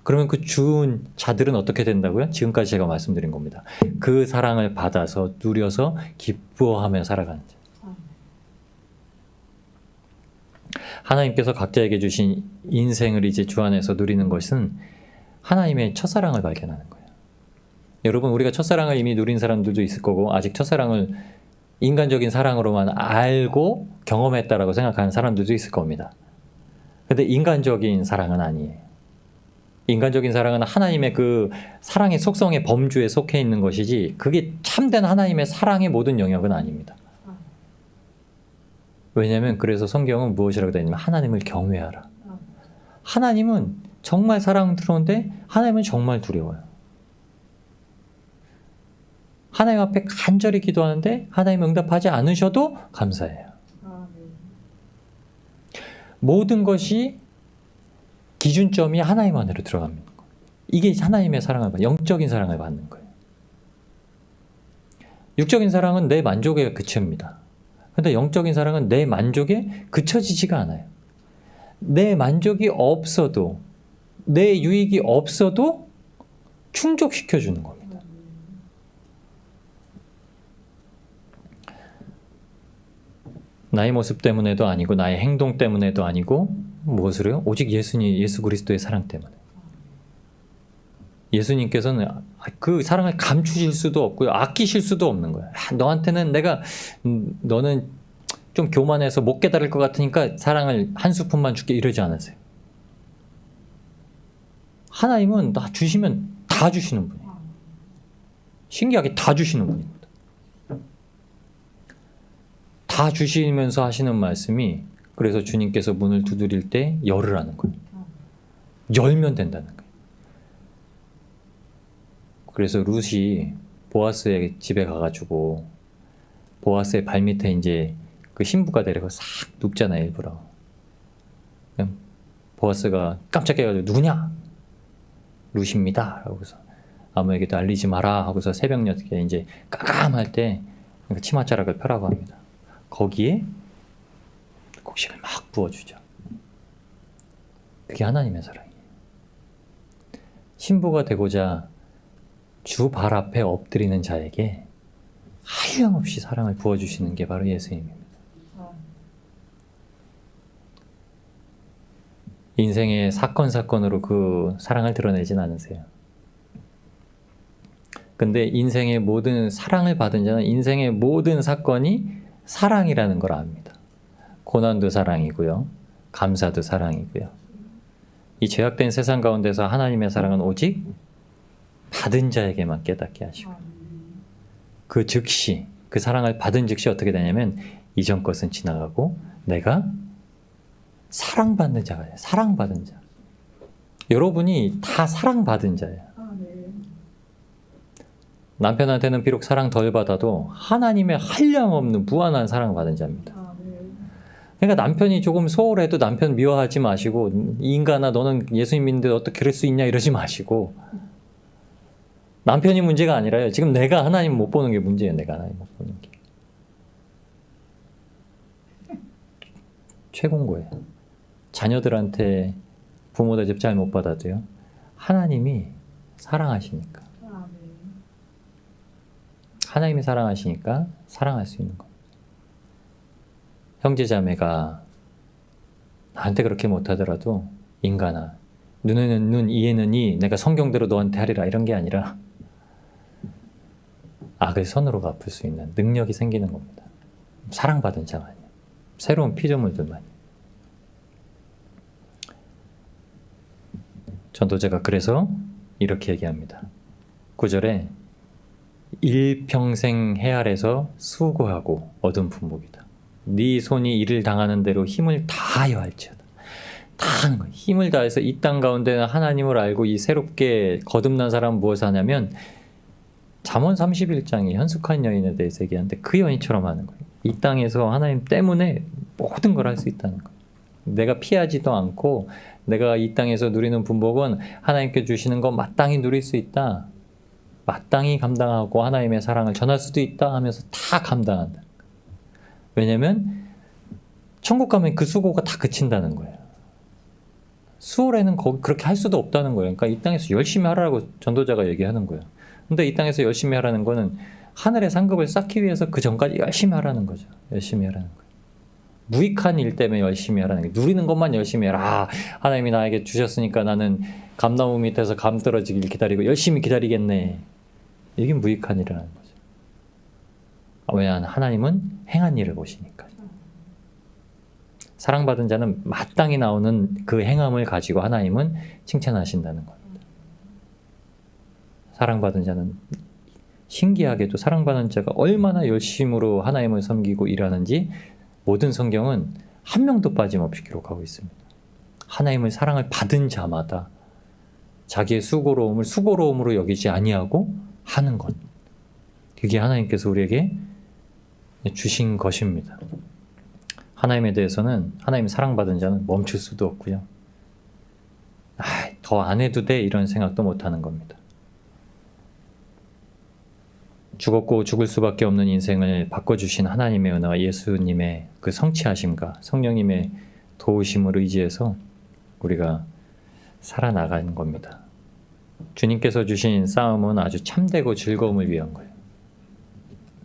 그러면 그 준 자들은 어떻게 된다고요? 지금까지 제가 말씀드린 겁니다. 그 사랑을 받아서 누려서 기뻐하며 살아가는 자. 하나님께서 각자에게 주신 인생을 이제 주 안에서 누리는 것은 하나님의 첫사랑을 발견하는 거예요. 여러분 우리가 첫사랑을 이미 누린 사람들도 있을 거고 아직 첫사랑을 인간적인 사랑으로만 알고 경험했다라고 생각하는 사람들도 있을 겁니다. 근데 인간적인 사랑은 아니에요. 인간적인 사랑은 하나님의 그 사랑의 속성의 범주에 속해 있는 것이지 그게 참된 하나님의 사랑의 모든 영역은 아닙니다. 왜냐하면 그래서 성경은 무엇이라고 되어 있냐면 하나님을 경외하라. 하나님은 정말 사랑스러운데 하나님은 정말 두려워요. 하나님 앞에 간절히 기도하는데 하나님 응답하지 않으셔도 감사해요. 모든 것이 기준점이 하나님 안으로 들어갑니다. 이게 하나님의 사랑을 영적인 사랑을 받는 거예요. 육적인 사랑은 내 만족에 그칩니다. 그런데 영적인 사랑은 내 만족에 그쳐지지가 않아요. 내 만족이 없어도 내 유익이 없어도 충족시켜주는 겁니다. 나의 모습 때문에도 아니고 나의 행동 때문에도 아니고 무엇으로요? 오직 예수 그리스도의 사랑 때문에. 예수님께서는 그 사랑을 감추실 수도 없고요. 아끼실 수도 없는 거예요. 너한테는 너는 좀 교만해서 못 깨달을 것 같으니까 사랑을 한 스푼만 줄게 이러지 않으세요. 하나님은 나 주시면 다 주시는 분이에요. 신기하게 다 주시는 분입니다. 다 주시면서 하시는 말씀이 그래서 주님께서 문을 두드릴 때 열으라는 거예요. 열면 된다는 거예요. 그래서 룻이 보아스의 집에 가가지고 보아스의 발밑에 이제 그 신부가 데리고 싹 눕잖아요, 일부러. 보아스가 깜짝 깨가지고 누구냐? 룻입니다. 라고서 아무에게도 알리지 마라 하고서 새벽녘에 이제 깜깜할 때 치맛자락을 펴라고 합니다. 거기에 곡식을 막 부어주죠. 그게 하나님의 사랑이에요. 신부가 되고자 주 발 앞에 엎드리는 자에게 한량없이 사랑을 부어주시는 게 바로 예수님입니다. 인생의 사건으로 그 사랑을 드러내진 않으세요. 근데 인생의 모든 사랑을 받은 자는 인생의 모든 사건이 사랑이라는 걸 압니다. 고난도 사랑이고요. 감사도 사랑이고요. 이 죄악된 세상 가운데서 하나님의 사랑은 오직 받은 자에게만 깨닫게 하시고 그 즉시 그 사랑을 받은 즉시 어떻게 되냐면 이전 것은 지나가고 내가 사랑받는 자가 돼요. 사랑받은 자. 여러분이 다 사랑받은 자예요. 남편한테는 비록 사랑 덜 받아도 하나님의 한량없는 무한한 사랑받은 자입니다. 그러니까 남편이 조금 소홀해도 남편 미워하지 마시고 이 인간아 너는 예수님 믿는데 어떻게 그럴 수 있냐 이러지 마시고 남편이 문제가 아니라요. 지금 내가 하나님 못 보는 게 문제예요. 내가 하나님 못 보는 게. 최고인 거예요. 자녀들한테 부모 대접 잘 못 받아도요. 하나님이 사랑하시니까. 하나님이 사랑하시니까 사랑할 수 있는 겁니다. 형제자매가 나한테 그렇게 못하더라도 인간아, 눈에는 눈, 이에는 이, 내가 성경대로 너한테 하리라 이런 게 아니라 악을 선으로 갚을 수 있는 능력이 생기는 겁니다. 사랑받은 자만이, 새로운 피조물들만이. 전도자가 그래서 이렇게 얘기합니다. 9절에 일평생 해 아래서 수고하고 얻은 분목이다. 네 손이 이를 당하는 대로 힘을 다하여 할지어다. 다 하는 거예요. 힘을 다해서 이 땅 가운데는 하나님을 알고 이 새롭게 거듭난 사람은 무엇을 하냐면 잠언 31장에 현숙한 여인에 대해서 얘기하는데 그 여인처럼 하는 거예요. 이 땅에서 하나님 때문에 모든 걸 할 수 있다는 거예요. 내가 피하지도 않고 내가 이 땅에서 누리는 분복은 하나님께 주시는 거 마땅히 누릴 수 있다. 마땅히 감당하고 하나님의 사랑을 전할 수도 있다 하면서 다 감당한다. 왜냐면 천국 가면 그 수고가 다 그친다는 거예요. 수월에는 그렇게 할 수도 없다는 거예요. 그러니까 이 땅에서 열심히 하라고 전도자가 얘기하는 거예요. 근데 이 땅에서 열심히 하라는 거는 하늘의 상급을 쌓기 위해서 그 전까지 열심히 하라는 거죠. 열심히 하라는 거예요. 무익한 일 때문에 열심히 하라는 거예요. 누리는 것만 열심히 해라. 하나님이 나에게 주셨으니까 나는 감나무 밑에서 감 떨어지길 기다리고 열심히 기다리겠네. 이게 무익한 일이라는 거죠. 왜냐하면 하나님은 행한 일을 보시니까. 사랑받은 자는 마땅히 나오는 그 행함을 가지고 하나님은 칭찬하신다는 겁니다. 사랑받은 자는 신기하게도 사랑받은 자가 얼마나 열심으로 하나님을 섬기고 일하는지 모든 성경은 한 명도 빠짐없이 기록하고 있습니다. 하나님의 사랑을 받은 자마다 자기의 수고로움을 수고로움으로 여기지 아니하고 하는 것. 그게 하나님께서 우리에게 주신 것입니다. 하나님에 대해서는 하나님 사랑받은 자는 멈출 수도 없고요. 더 안 해도 돼 이런 생각도 못하는 겁니다. 죽었고 죽을 수밖에 없는 인생을 바꿔주신 하나님의 은혜와 예수님의 그 성취하심과 성령님의 도우심을 의지해서 우리가 살아나가는 겁니다. 주님께서 주신 싸움은 아주 참되고 즐거움을 위한 거예요.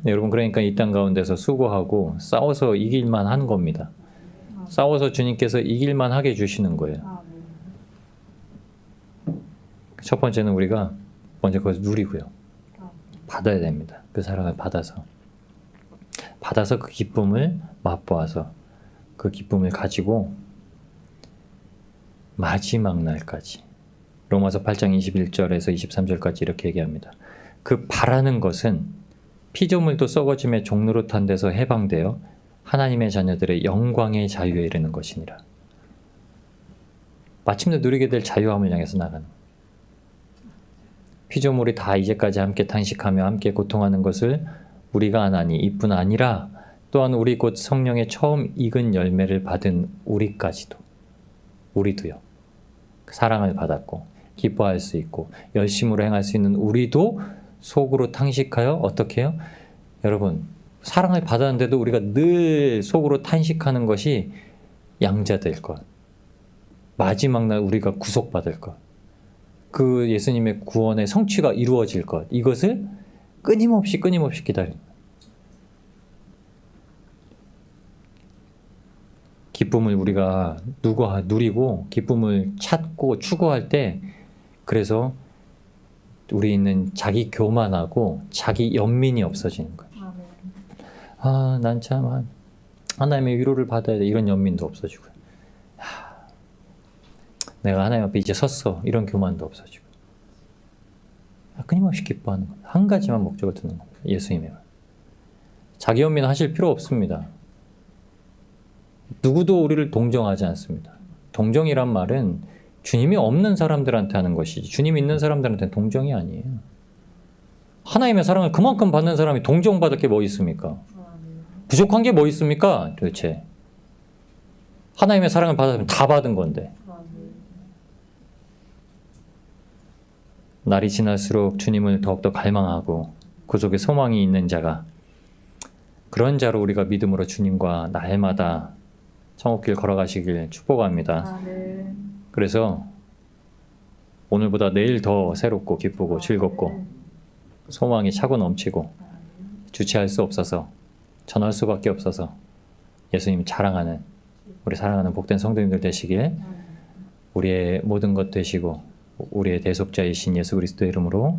네, 여러분 그러니까 이 땅 가운데서 수고하고 싸워서 이길만 한 겁니다. 싸워서 주님께서 이길만 하게 해주시는 거예요. 첫 번째는 우리가 먼저 그것을 누리고요. 받아야 됩니다. 그 사랑을 받아서 그 기쁨을 맛보아서 그 기쁨을 가지고 마지막 날까지 로마서 8장 21절에서 23절까지 이렇게 얘기합니다. 그 바라는 것은 피조물도 썩어짐의 종로로 탄 데서 해방되어 하나님의 자녀들의 영광의 자유에 이르는 것이니라. 마침내 누리게 될 자유함을 향해서 나가는 거예요. 피조물이 다 이제까지 함께 탄식하며 함께 고통하는 것을 우리가 안 하니 이뿐 아니라 또한 우리 곧 성령의 처음 익은 열매를 받은 우리까지도 우리도요. 사랑을 받았고 기뻐할 수 있고 열심으로 행할 수 있는 우리도 속으로 탄식하여 어떻게 해요? 여러분 사랑을 받았는데도 우리가 늘 속으로 탄식하는 것이 양자될 것, 마지막 날 우리가 구속받을 것, 그 예수님의 구원의 성취가 이루어질 것, 이것을 끊임없이 기다립니다. 기쁨을 우리가 누리고 기쁨을 찾고 추구할 때 그래서 우리 있는 자기 교만하고 자기 연민이 없어지는 거예요. 난 참 하나님의 위로를 받아야 돼 이런 연민도 없어지고요. 내가 하나님 앞에 이제 섰어 이런 교만도 없어지고 끊임없이 기뻐하는 겁니다. 한 가지만 목적을 두는 겁니다. 예수님의 말. 자기 연민은 하실 필요 없습니다. 누구도 우리를 동정하지 않습니다. 동정이란 말은 주님이 없는 사람들한테 하는 것이지 주님이 있는 사람들한테는 동정이 아니에요. 하나님의 사랑을 그만큼 받는 사람이 동정받을 게 뭐 있습니까? 부족한 게 뭐 있습니까? 도대체 하나님의 사랑을 받았으면 다 받은 건데. 날이 지날수록 주님을 더욱더 갈망하고 그 속에 소망이 있는 자가 그런 자로 우리가 믿음으로 주님과 날마다 천국길 걸어가시길 축복합니다. 그래서 오늘보다 내일 더 새롭고 기쁘고 즐겁고 소망이 차고 넘치고 주체할 수 없어서 전할 수밖에 없어서 예수님 자랑하는 우리 사랑하는 복된 성도님들 되시길 우리의 모든 것 되시고 우리의 대속자이신 예수 그리스도의 이름으로